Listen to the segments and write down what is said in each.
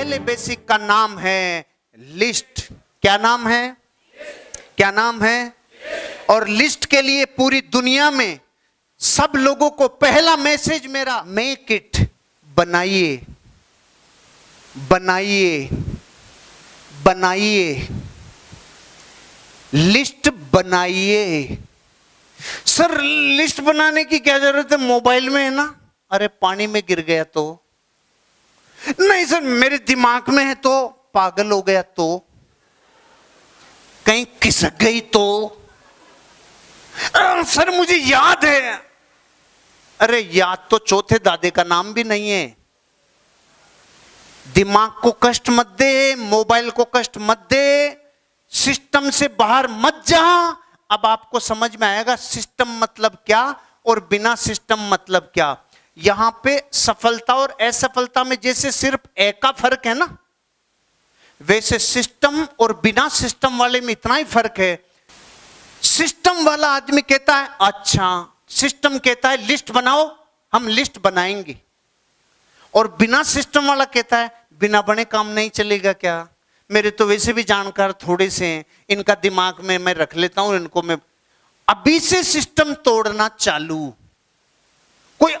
पहले बेसिक का नाम है लिस्ट। क्या नाम है? क्या नाम है? और लिस्ट के लिए पूरी दुनिया में सब लोगों को पहला मैसेज मेरा, मेक इट, बनाइए, बनाइए, बनाइए, लिस्ट बनाइए। सर लिस्ट बनाने की क्या जरूरत है, मोबाइल में है ना। अरे पानी में गिर गया तो? नहीं सर मेरे दिमाग में है तो? पागल हो गया तो? कहीं खिसक गई तो? सर मुझे याद है। अरे याद तो चौथे दादे का नाम भी नहीं है। दिमाग को कष्ट मत दे, मोबाइल को कष्ट मत दे, सिस्टम से बाहर मत जा। अब आपको समझ में आएगा सिस्टम मतलब क्या और बिना सिस्टम मतलब क्या। यहां पे सफलता और असफलता में जैसे सिर्फ ए का फर्क है ना, वैसे सिस्टम और बिना सिस्टम वाले में इतना ही फर्क है। सिस्टम वाला आदमी कहता है अच्छा, सिस्टम कहता है लिस्ट बनाओ, हम लिस्ट बनाएंगे। और बिना सिस्टम वाला कहता है बिना बने काम नहीं चलेगा क्या, मेरे तो वैसे भी जानकार थोड़े से हैं, इनका दिमाग में मैं रख लेता हूं, इनको मैं अभी से सिस्टम तोड़ना चालू। कोई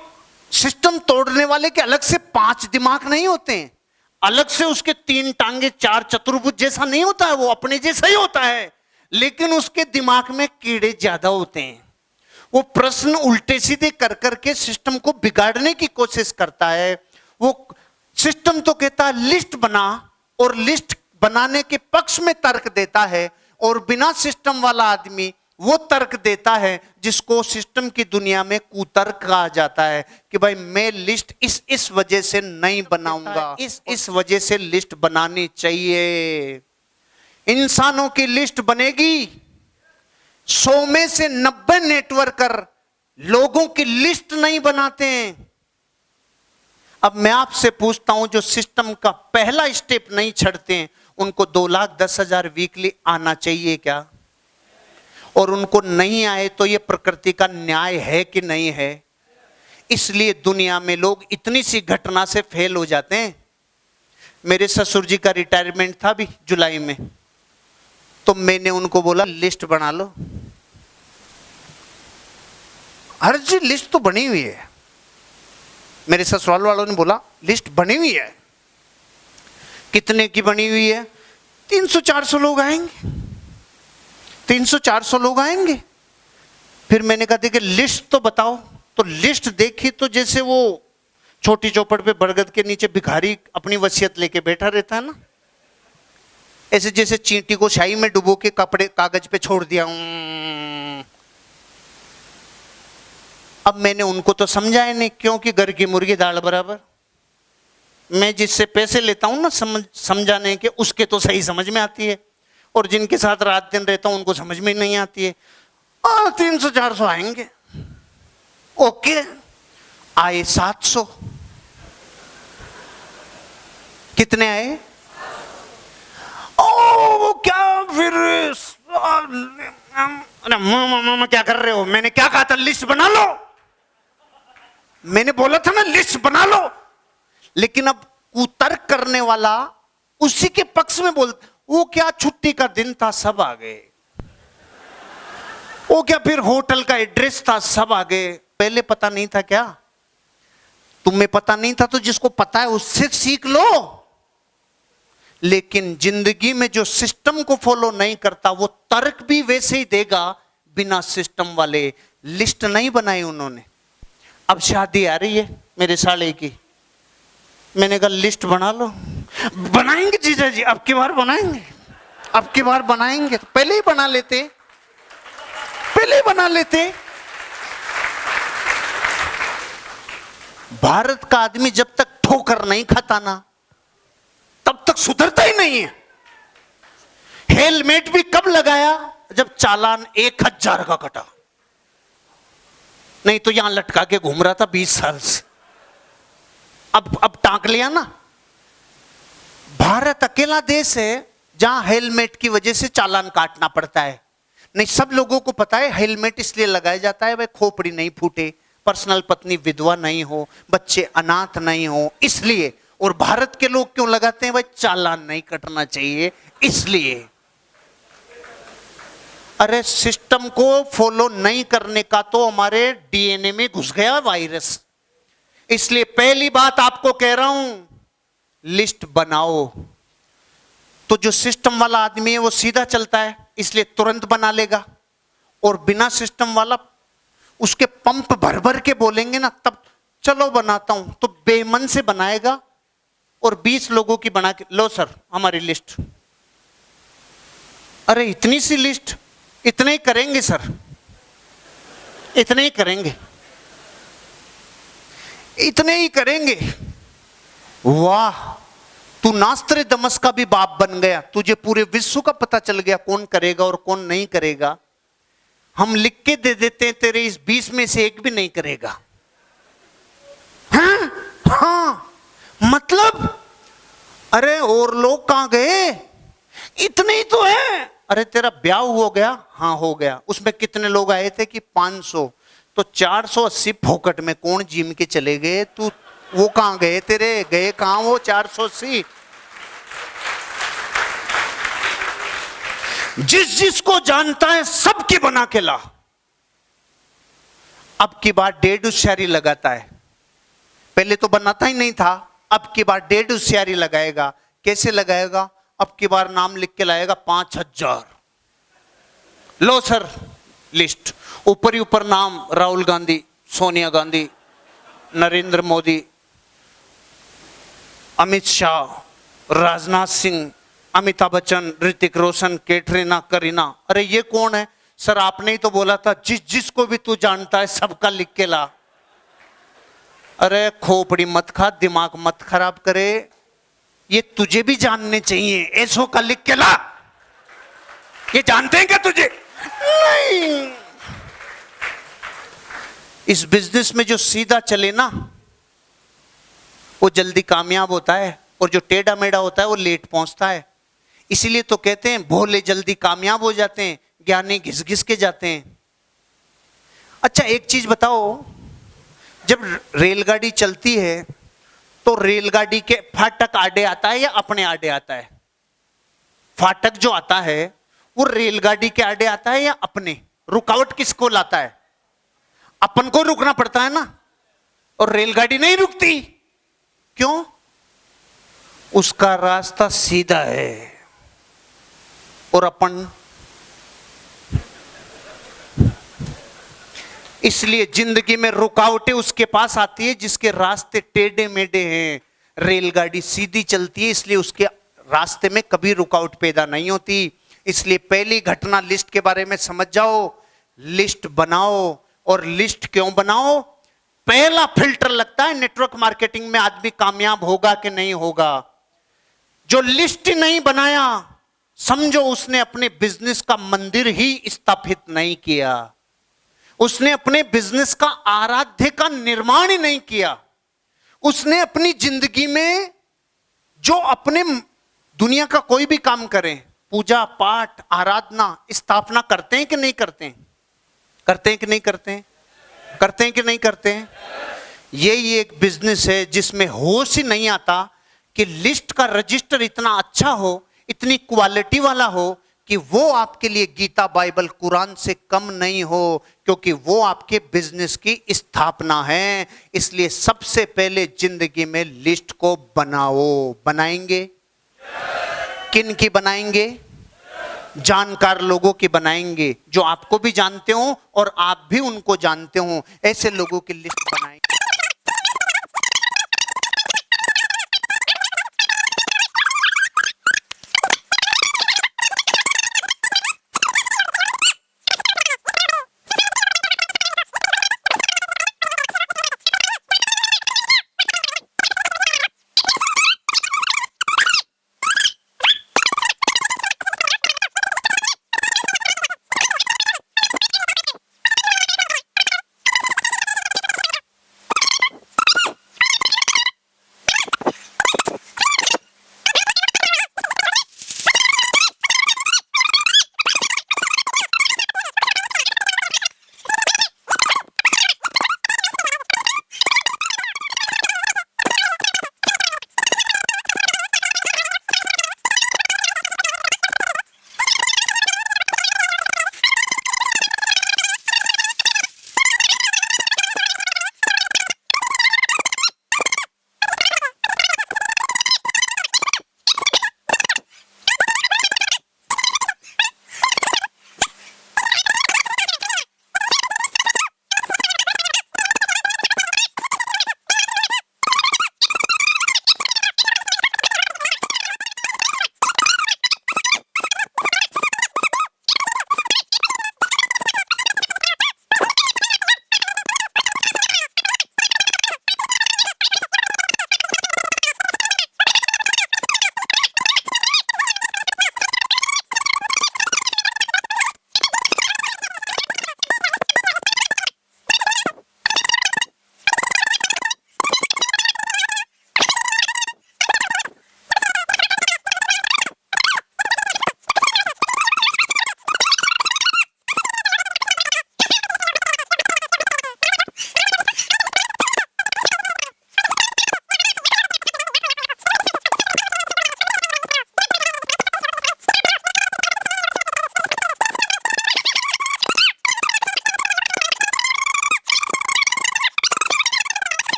सिस्टम तोड़ने वाले के अलग से 5 दिमाग नहीं होते हैं, अलग से उसके 3 टांगे 4 चतुर्भुज जैसा नहीं होता है, वो अपने जैसा ही होता है, लेकिन उसके दिमाग में कीड़े ज्यादा होते हैं। वो प्रश्न उल्टे सीधे कर करके सिस्टम को बिगाड़ने की कोशिश करता है। वो सिस्टम तो कहता है लिस्ट बना, और लिस्ट बनाने के पक्ष में तर्क देता है, और बिना सिस्टम वाला आदमी वो तर्क देता है जिसको सिस्टम की दुनिया में कुतर्क कहा जाता है कि भाई मैं लिस्ट इस वजह से नहीं बनाऊंगा, इस वजह से लिस्ट बनानी चाहिए। इंसानों की लिस्ट बनेगी, 100 में से 90 नेटवर्कर लोगों की लिस्ट नहीं बनाते हैं। अब मैं आपसे पूछता हूं जो सिस्टम का पहला स्टेप नहीं छड़ते हैं, उनको 2,10,000 वीकली आना चाहिए क्या? और उनको नहीं आए तो यह प्रकृति का न्याय है कि नहीं है? इसलिए दुनिया में लोग इतनी सी घटना से फेल हो जाते हैं। मेरे ससुर जी का रिटायरमेंट था भी जुलाई में, तो मैंने उनको बोला लिस्ट बना लो। हर जी लिस्ट तो बनी हुई है। मेरे ससुराल वालों ने बोला लिस्ट बनी हुई है। कितने की बनी हुई है? 300-400 लोग आएंगे, 300-400 लोग आएंगे। फिर मैंने कहा देखिए लिस्ट तो बताओ। तो लिस्ट देखी तो जैसे वो छोटी चौपड़ पे बरगद के नीचे भिखारी अपनी वसीयत लेके बैठा रहता है ना, ऐसे जैसे चींटी को शाही में डुबो के कपड़े कागज पे छोड़ दिया। अब मैंने उनको तो समझाया नहीं, क्योंकि घर की मुर्गी दाल बराबर। मैं जिससे पैसे लेता हूं ना समझाने के, उसके तो सही समझ में आती है, और जिनके साथ रात दिन रहता हूं उनको समझ में नहीं आती है। 300-400 आएंगे। ओके, आए 700। कितने आए? ओ क्या फिर? अरे मामा क्या कर रहे हो? मैंने क्या कहा था? लिस्ट बना लो। मैंने बोला था ना लिस्ट बना लो। लेकिन अब कुतर्क करने वाला उसी के पक्ष में बोलता, वो क्या छुट्टी का दिन था सब आ गए, वो क्या फिर होटल का एड्रेस था सब आ गए। पहले पता नहीं था क्या? तुम्हें पता नहीं था तो जिसको पता है उससे सीख लो। लेकिन जिंदगी में जो सिस्टम को फॉलो नहीं करता वो तर्क भी वैसे ही देगा बिना सिस्टम वाले। लिस्ट नहीं बनाई उन्होंने। अब शादी आ रही है मेरे साले की, मैंने कहा लिस्ट बना लो। बनाएंगे जीजा जी, अब की बार बनाएंगे, अब की बार बनाएंगे। तो पहले ही बना लेते, पहले ही बना लेते। भारत का आदमी जब तक ठोकर नहीं खाता ना तब तक सुधरता ही नहीं है। हेलमेट भी कब लगाया? जब चालान 1,000 का कटा, नहीं तो यहां लटका के घूम रहा था 20 साल से। अब टांक लिया ना। भारत अकेला देश है जहां हेलमेट की वजह से चालान काटना पड़ता है। नहीं सब लोगों को पता है हेलमेट इसलिए लगाया जाता है भाई खोपड़ी नहीं फूटे, पर्सनल पत्नी विधवा नहीं हो, बच्चे अनाथ नहीं हो, इसलिए। और भारत के लोग क्यों लगाते हैं? भाई चालान नहीं कटना चाहिए इसलिए। अरे सिस्टम को फॉलो नहीं करने का तो हमारे डीएनए में घुस गया वायरस। इसलिए पहली बात आपको कह रहा हूं, लिस्ट बनाओ। तो जो सिस्टम वाला आदमी है वो सीधा चलता है, इसलिए तुरंत बना लेगा। और बिना सिस्टम वाला उसके पंप भर भर के बोलेंगे ना, तब चलो बनाता हूं, तो बेमन से बनाएगा। और 20 लोगों की बना के, लो सर हमारी लिस्ट। अरे इतनी सी लिस्ट, इतने ही करेंगे सर, इतने ही करेंगे, इतने ही करेंगे। वाह, तू नास्त्रे दमस का भी बाप बन गया, तुझे पूरे विश्व का पता चल गया कौन करेगा और कौन नहीं करेगा। हम लिख के दे देते हैं, तेरे इस 20 में से एक भी नहीं करेगा। हाँ मतलब, अरे और लोग कहां गए? इतने ही तो है। अरे तेरा ब्याह हो गया? हाँ हो गया। उसमें कितने लोग आए थे? कि 500। तो 480 फोकट में कौन जिम के चले गए? तू वो कहां गए? तेरे गए कहां वो 480? जिस जिसको जानता है सबकी बना के ला। अब की बार 1.5 होशियारी लगाता है, पहले तो बनाता ही नहीं था। अब की बार 1.5 होशियारी लगाएगा। कैसे लगाएगा? अब की बार नाम लिख के लाएगा 5000। लो सर लिस्ट, ऊपर ही ऊपर नाम, राहुल गांधी, सोनिया गांधी, नरेंद्र मोदी, अमित शाह, राजनाथ सिंह, अमिताभ बच्चन, ऋतिक रोशन, कैटरीना, करीना। अरे ये कौन है? सर आपने ही तो बोला था जिस जिसको भी तू जानता है सबका लिख के ला। अरे खोपड़ी मत खा, दिमाग मत खराब करे, ये तुझे भी जानने चाहिए। ऐसो का लिख के ला। ये जानते हैं क्या तुझे? नहीं। इस बिजनेस में जो सीधा चले ना वो जल्दी कामयाब होता है, और जो टेढ़ा मेढ़ा होता है वो लेट पहुंचता है। इसीलिए तो कहते हैं भोले जल्दी कामयाब हो जाते हैं, ज्ञानी घिस घिस के जाते हैं। अच्छा एक चीज बताओ, जब रेलगाड़ी चलती है तो रेलगाड़ी के फाटक आड़े आता है या अपने आड़े आता है? फाटक जो आता है वो रेलगाड़ी के आड़े आता है या अपने? रुकावट किसको लाता है? अपन को रुकना पड़ता है ना, और रेलगाड़ी नहीं रुकती। क्यों? उसका रास्ता सीधा है, और अपन इसलिए जिंदगी में रुकावटें उसके पास आती है जिसके रास्ते टेढ़े मेढ़े हैं। रेलगाड़ी सीधी चलती है, इसलिए उसके रास्ते में कभी रुकावट पैदा नहीं होती। इसलिए पहली घटना लिस्ट के बारे में समझ जाओ, लिस्ट बनाओ। और लिस्ट क्यों बनाओ? पहला फिल्टर लगता है नेटवर्क मार्केटिंग में, आदमी कामयाब होगा कि नहीं होगा। जो लिस्ट नहीं बनाया समझो उसने अपने बिजनेस का मंदिर ही स्थापित नहीं किया, उसने अपने बिजनेस का आराध्य का निर्माण ही नहीं किया। उसने अपनी जिंदगी में जो अपने दुनिया का कोई भी काम करें, पूजा पाठ, आराधना, स्थापना करते हैं कि नहीं करते हैं? करते हैं कि नहीं करते हैं? करते हैं कि नहीं करते हैं? यही एक बिजनेस है जिसमें होश ही नहीं आता कि लिस्ट का रजिस्टर इतना अच्छा हो, इतनी क्वालिटी वाला हो कि वो आपके लिए गीता, बाइबल, कुरान से कम नहीं हो, क्योंकि वो आपके बिजनेस की स्थापना है। इसलिए सबसे पहले जिंदगी में लिस्ट को बनाओ। बनाएंगे? किन की बनाएंगे? जानकार लोगों की बनाएंगे, जो आपको भी जानते हो और आप भी उनको जानते हो, ऐसे लोगों की लिस्ट बनाएंगे।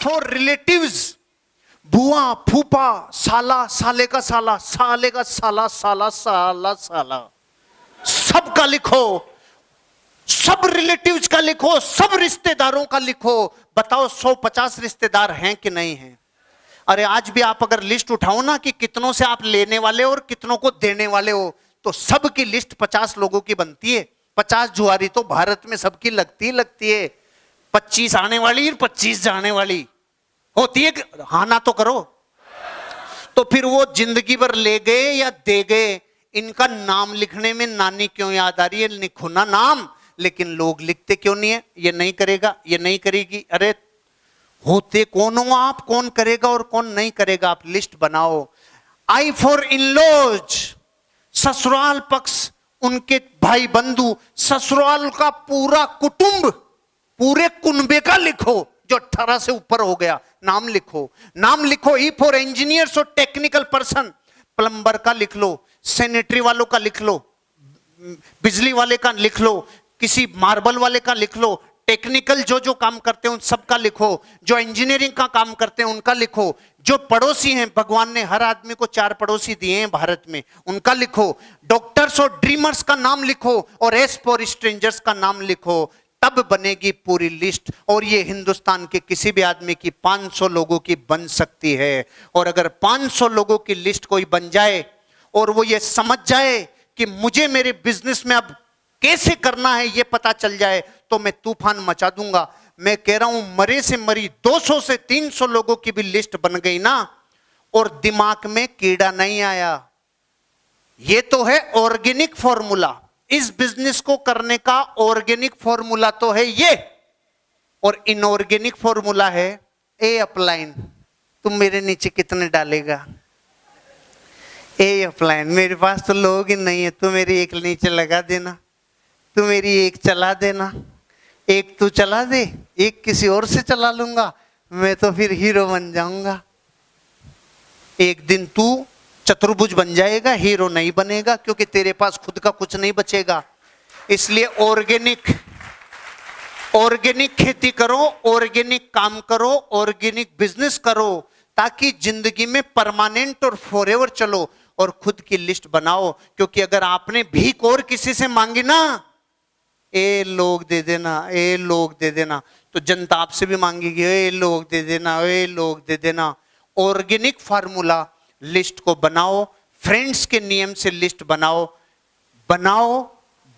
फॉर रिलेटिव्स, बुआ, फूफा, साला, साले का साला, साले का साला, साला साला साला, सबका लिखो, सब रिलेटिव्स का लिखो, सब रिश्तेदारों का लिखो। बताओ 150 रिश्तेदार हैं कि नहीं हैं? अरे आज भी आप अगर लिस्ट उठाओ ना कि कितनों से आप लेने वाले हो और कितनों को देने वाले हो, तो सबकी लिस्ट 50 लोगों की बनती है। 50 जुआरी तो भारत में सबकी लगती है। 25 आने वाली और 25 जाने वाली होती है। हाँ ना तो करो। तो फिर वो जिंदगी भर ले गए या दे गए, इनका नाम लिखने में नानी क्यों याद आ रही है? लिखो ना नाम, लेकिन लोग लिखते क्यों नहीं है? ये नहीं करेगा, ये नहीं करेगी। अरे होते कौन हो आप? कौन करेगा और कौन नहीं करेगा? आप लिस्ट बनाओ। आई फॉर इन-लॉज, ससुराल पक्ष, उनके भाई बंधु, ससुराल का पूरा कुटुंब, पूरे कुनबे का लिखो। जो 18 से ऊपर हो गया नाम लिखो, नाम लिखो। ई फॉर इंजीनियर्स और टेक्निकल पर्सन, प्लम्बर का लिख लो, सैनिटरी वालों का लिख लो, बिजली वाले का लिख लो, किसी मार्बल वाले का लिख लो, टेक्निकल जो जो काम करते हैं उन सबका लिखो, जो इंजीनियरिंग का काम करते हैं उनका लिखो, जो पड़ोसी हैं, भगवान ने हर आदमी को 4 पड़ोसी दिए हैं भारत में, उनका लिखो। डॉक्टर्स और ड्रीमर्स का नाम लिखो और एस फॉर स्ट्रेंजर्स का नाम लिखो। तब बनेगी पूरी लिस्ट। और ये हिंदुस्तान के किसी भी आदमी की 500 लोगों की बन सकती है। और अगर 500 लोगों की लिस्ट कोई बन जाए और वो ये समझ जाए कि मुझे मेरे बिजनेस में अब कैसे करना है ये पता चल जाए, तो मैं तूफान मचा दूंगा। मैं कह रहा हूं मरे से मरी 200 से 300 लोगों की भी लिस्ट बन गई ना, और दिमाग में कीड़ा नहीं आया, ये तो है ऑर्गेनिक फॉर्मूला। इस बिजनेस को करने का ऑर्गेनिक फॉर्मूला तो है ये, और इनऑर्गेनिक फॉर्मूला है ए अपलाइन। तुम मेरे नीचे कितने डालेगा? ए अपलाइन। मेरे पास तो लोग ही नहीं है, तू मेरी एक नीचे लगा देना, तू मेरी एक चला देना, एक तू चला दे, एक किसी और से चला लूंगा, मैं तो फिर हीरो बन जाऊंगा। एक दिन तू चतुर्भुज बन जाएगा, हीरो नहीं बनेगा, क्योंकि तेरे पास खुद का कुछ नहीं बचेगा। इसलिए ऑर्गेनिक खेती करो, ऑर्गेनिक काम करो, ऑर्गेनिक बिजनेस करो, ताकि जिंदगी में परमानेंट और फॉरएवर चलो। और खुद की लिस्ट बनाओ, क्योंकि अगर आपने भीख और किसी से मांगी ना, ए लोग दे देना, ए लोग दे देना, तो जनता आपसे भी मांगेगी, ए लोग दे देना, ए लोग दे देना। ऑर्गेनिक फार्मूला लिस्ट को बनाओ, फ्रेंड्स के नियम से लिस्ट बनाओ,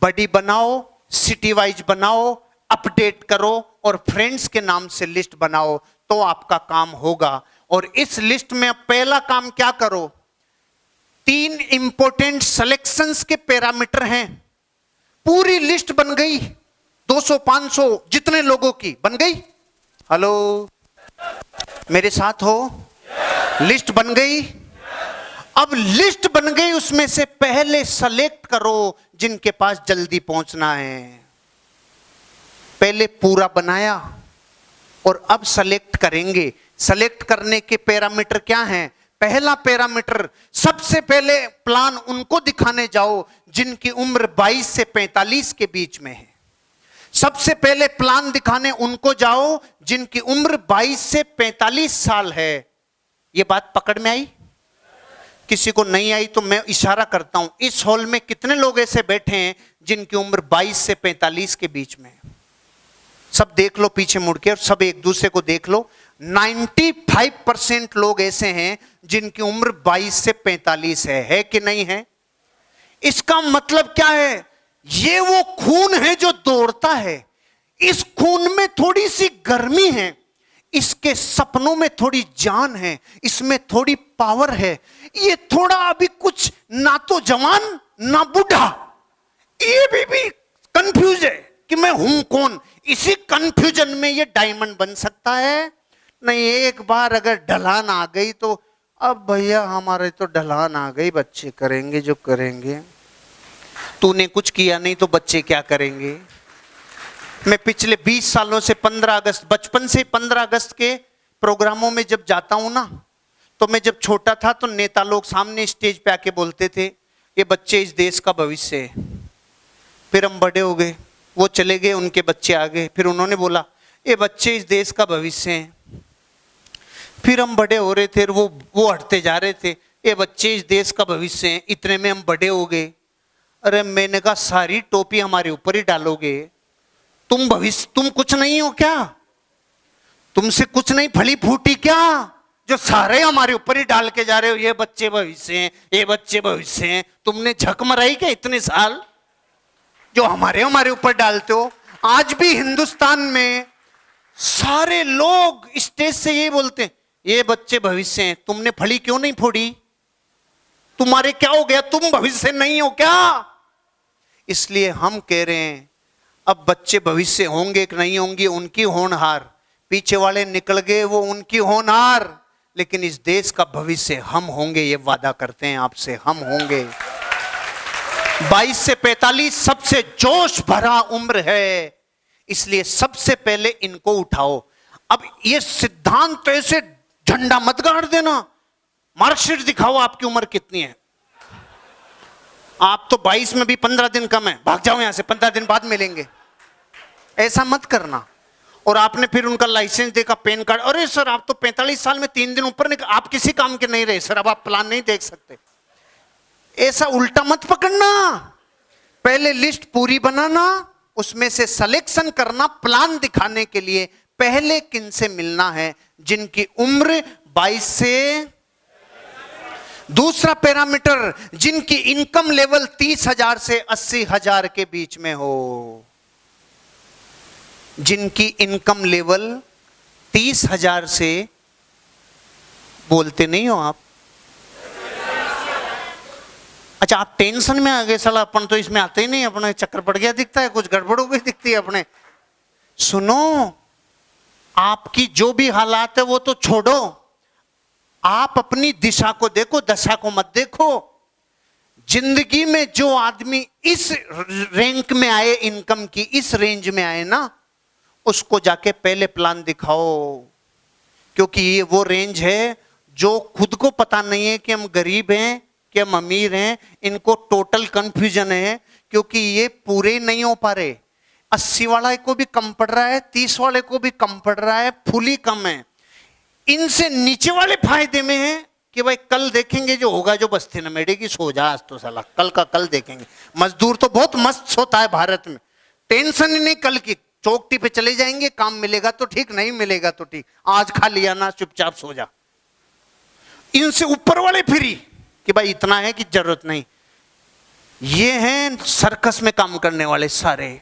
बड़ी बनाओ, सिटी वाइज बनाओ, अपडेट करो, और फ्रेंड्स के नाम से लिस्ट बनाओ, तो आपका काम होगा। और इस लिस्ट में अब पहला काम क्या करो? 3 इंपॉर्टेंट सिलेक्शंस के पैरामीटर हैं। पूरी लिस्ट बन गई, 200 500 जितने लोगों की बन गई। हेलो, मेरे साथ हो? लिस्ट बन गई। अब लिस्ट बन गई, उसमें से पहले सेलेक्ट करो जिनके पास जल्दी पहुंचना है। पहले पूरा बनाया और अब सेलेक्ट करेंगे। सेलेक्ट करने के पैरामीटर क्या हैं? पहला पैरामीटर, सबसे पहले प्लान उनको दिखाने जाओ जिनकी उम्र 22 से 45 के बीच में है। सबसे पहले प्लान दिखाने उनको जाओ जिनकी उम्र 22 से 45 साल है। यह बात पकड़ में आई? किसी को नहीं आई तो मैं इशारा करता हूं। इस हॉल में कितने लोग ऐसे बैठे हैं जिनकी उम्र 22 से 45 के बीच में है? सब देख लो पीछे मुड़ के, और सब एक दूसरे को देख लो। 95% लोग ऐसे हैं जिनकी उम्र 22 से 45 है कि नहीं है? इसका मतलब क्या है? ये वो खून है जो दौड़ता है। इस खून में थोड़ी सी गर्मी है, इसके सपनों में थोड़ी जान है, इसमें थोड़ी पावर है। ये थोड़ा अभी कुछ ना तो जवान ना बूढ़ा, ये भी कंफ्यूज है कि मैं हूं कौन। इसी कंफ्यूजन में ये डायमंड बन सकता है। नहीं, एक बार अगर ढलान आ गई तो अब भैया हमारे तो ढलान आ गई, बच्चे करेंगे जो करेंगे। तूने कुछ किया नहीं तो बच्चे क्या करेंगे? मैं पिछले 20 सालों से 15 अगस्त, बचपन से 15 अगस्त के प्रोग्रामों में जब जाता हूं ना, तो मैं जब छोटा था तो नेता लोग सामने स्टेज पे आके बोलते थे, ये बच्चे इस देश का भविष्य है। फिर हम बड़े हो गए, वो चले गए, उनके बच्चे आ गए, फिर उन्होंने बोला ये बच्चे इस देश का भविष्य हैं। फिर हम बड़े हो रहे थे, वो हटते जा रहे थे, ये बच्चे इस देश का भविष्य हैं, इतने में हम बड़े हो गए। अरे मैंने कहा सारी टोपी हमारे ऊपर ही डालोगे, तुम भविष्य, तुम कुछ नहीं हो क्या? तुमसे कुछ नहीं फली फूटी क्या, जो सारे हमारे ऊपर ही डाल के जा रहे हो, ये बच्चे भविष्य हैं, ये बच्चे भविष्य हैं। तुमने झक मराई क्या इतने साल जो हमारे ऊपर डालते हो? आज भी हिंदुस्तान में सारे लोग स्टेज से ये बोलते हैं, ये बच्चे भविष्य हैं। तुमने फली क्यों नहीं फोड़ी? तुम्हारे क्या हो गया? तुम भविष्य नहीं हो क्या? इसलिए हम कह रहे हैं अब बच्चे भविष्य होंगे कि नहीं होंगे उनकी होनहार, पीछे वाले निकल गए वो उनकी होनहार, लेकिन इस देश का भविष्य हम होंगे, ये वादा करते हैं आपसे, हम होंगे। 22 से 45 सबसे जोश भरा उम्र है, इसलिए सबसे पहले इनको उठाओ। अब ये सिद्धांत ऐसे झंडा मत गाड़ देना, मार्कशीट दिखाओ आपकी उम्र कितनी है। आप तो 22 में भी 15 दिन कम है, भाग जाओ यहां से, 15 दिन बाद मिलेंगे, ऐसा मत करना। और आपने फिर उनका लाइसेंस देखा, पैन कार्ड, अरे सर आप तो 45 साल में 3 दिन ऊपर निकल, आप किसी काम के नहीं रहे सर, अब आप प्लान नहीं देख सकते। ऐसा उल्टा मत पकड़ना, पहले लिस्ट पूरी बनाना, उसमें से सिलेक्शन करना प्लान दिखाने के लिए, पहले किन से मिलना है, जिनकी उम्र 22 से। दूसरा पैरामीटर, जिनकी इनकम लेवल 30,000 से 80,000 के बीच में हो, जिनकी इनकम लेवल 30,000 से, बोलते नहीं हो आप, अच्छा आप टेंशन में आ गए, साला अपन तो इसमें आते ही नहीं, अपने चक्कर पड़ गया दिखता है, कुछ गड़बड़ हो गई दिखती है अपने। सुनो, आपकी जो भी हालात है वो तो छोड़ो, आप अपनी दिशा को देखो, दशा को मत देखो। जिंदगी में जो आदमी इस रैंक में आए, इनकम की इस रेंज में आए ना, उसको जाके पहले प्लान दिखाओ, क्योंकि ये वो रेंज है जो खुद को पता नहीं है कि हम गरीब हैं कि हम अमीर हैं, इनको टोटल कंफ्यूजन है, क्योंकि ये पूरे नहीं हो पा रहे। 80 वाले को भी कम पड़ रहा है, 30 वाले को भी कम पड़ रहा है, फुली कम है। इनसे नीचे वाले फायदे में हैं कि भाई कल देखेंगे जो होगा, जो बस्ती न मेड़ेगी, सो जा आज तो साला, कल का कल देखेंगे। मजदूर तो बहुत मस्त सोता है भारत में, टेंशन ही नहीं कल की, चौकटी पे चले जाएंगे, काम मिलेगा तो ठीक, नहीं मिलेगा तो ठीक, आज खा लिया ना, चुपचाप सो जा। इनसे ऊपर वाले फ्री कि भाई इतना है कि जरूरत नहीं। ये हैं सर्कस में काम करने वाले सारे,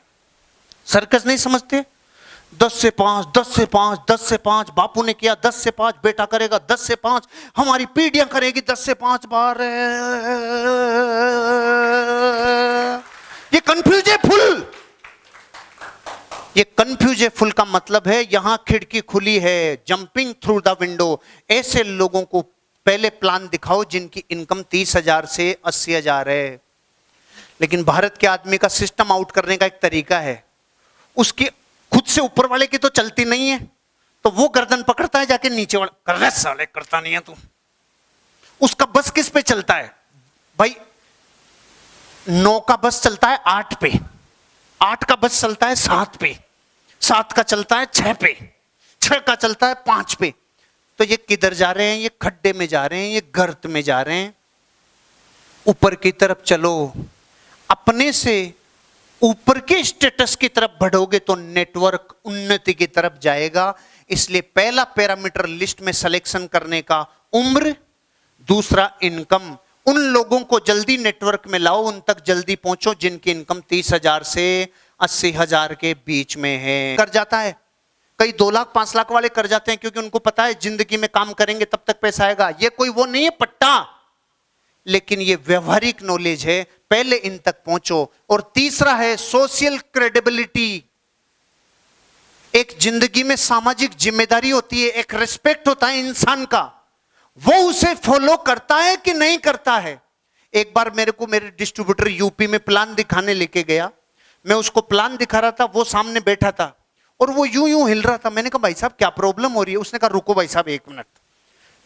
सर्कस नहीं समझते। 10 से 5, 10 से 5, 10 से 5, बापू ने किया 10 से 5, बेटा करेगा 10 से 5, हमारी पीढ़ियां करेगी 10 से 5 बार। ये कंफ्यूज है फुल, ये कंफ्यूज है फुल का मतलब है यहां खिड़की खुली है, जंपिंग थ्रू द विंडो। ऐसे लोगों को पहले प्लान दिखाओ जिनकी इनकम 30,000 से 80,000 है। लेकिन भारत के आदमी का सिस्टम आउट करने का एक तरीका है, उसकी खुद से ऊपर वाले की तो चलती नहीं है, तो वो गर्दन पकड़ता है जाके नीचे वाला, कर रहे साले, करता नहीं है तू। उसका बस किस पे चलता है भाई? 9 का बस चलता है 8 पे, 8 का बस चलता है 7 पे, 7 का चलता है 6 पे, 6 का चलता है 5 पे। तो ये किधर जा रहे हैं? ये खड्डे में जा रहे हैं, ये गर्त में जा रहे हैं। ऊपर की तरफ चलो, अपने से ऊपर के स्टेटस की तरफ बढ़ोगे तो नेटवर्क उन्नति की तरफ जाएगा। इसलिए पहला पैरामीटर लिस्ट में सिलेक्शन करने का उम्र, दूसरा इनकम। उन लोगों को जल्दी नेटवर्क में लाओ, उन तक जल्दी पहुंचो जिनकी इनकम 30,000 से 80,000 के बीच में है। कर जाता है, कई 2 लाख 5 लाख वाले कर जाते हैं, क्योंकि उनको पता है जिंदगी में काम करेंगे तब तक पैसा आएगा। ये कोई वो नहीं है पट्टा, लेकिन ये व्यवहारिक नॉलेज है, पहले इन तक पहुंचो। और तीसरा है सोशल क्रेडिबिलिटी। एक जिंदगी में सामाजिक जिम्मेदारी होती है, एक रिस्पेक्ट होता है इंसान का, वो उसे फॉलो करता है कि नहीं करता है। एक बार मेरे को मेरे डिस्ट्रीब्यूटर यूपी में प्लान दिखाने लेके गया, मैं उसको प्लान दिखा रहा था, वो सामने बैठा था और वो यूं यूं हिल रहा था। मैंने कहा भाई साहब क्या प्रॉब्लम हो रही है? उसने कहा रुको भाई साहब 1 मिनट।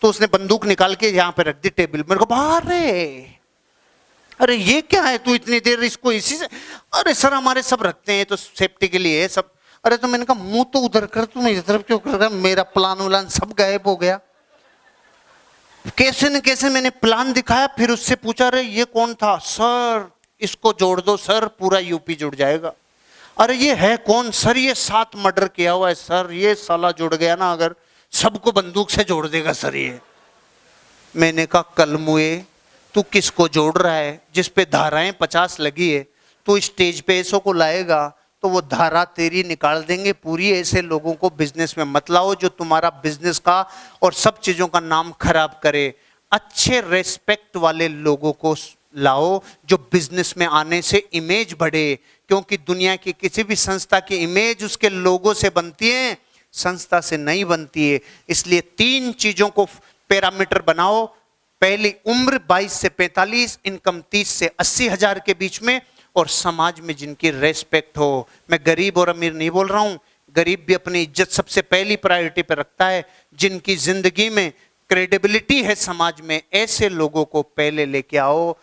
तो उसने बंदूक निकाल के यहां पे रख दी टेबल। मेरे को बाहर अरे ये क्या है, तू इतनी देर इसको इसी से? अरे सर हमारे सब रखते हैं तो सेफ्टी के लिए है सब। अरे तो मैंने कहा मुंह तो उधर कर, तू मेरी तरफ क्यों कर रहा है? मेरा प्लान उलान सब गायब हो गया। कैसे न कैसे मैंने प्लान दिखाया, फिर उससे पूछा रे ये कौन था? सर इसको जोड़ दो सर, पूरा यूपी जुड़ जाएगा। अरे ये है कौन? सर ये 7 मर्डर किया हुआ है सर, ये साला जुड़ गया ना अगर, सबको बंदूक से जोड़ देगा सर ये। मैंने कहा कल मुए तू किसको जोड़ रहा है? जिस पे धाराएं 50 लगी है, तो स्टेज पे ऐसों को लाएगा तो वो धारा तेरी निकाल देंगे पूरी। ऐसे लोगों को बिजनेस में मत लाओ जो तुम्हारा बिजनेस का और सब चीजों का नाम खराब करे। अच्छे रेस्पेक्ट वाले लोगों को लाओ जो बिजनेस में आने से इमेज बढ़े, क्योंकि दुनिया की किसी भी संस्था की इमेज उसके लोगों से बनती है, संस्था से नहीं बनती है। इसलिए 3 चीजों को पैरामीटर बनाओ। पहली उम्र 22 से 45, इनकम 30 से 80 हजार के बीच में, और समाज में जिनकी रेस्पेक्ट हो। मैं गरीब और अमीर नहीं बोल रहा हूं, गरीब भी अपनी इज्जत सबसे पहली प्रायोरिटी पर रखता है। जिनकी जिंदगी में क्रेडिबिलिटी है समाज में, ऐसे लोगों को पहले लेके आओ।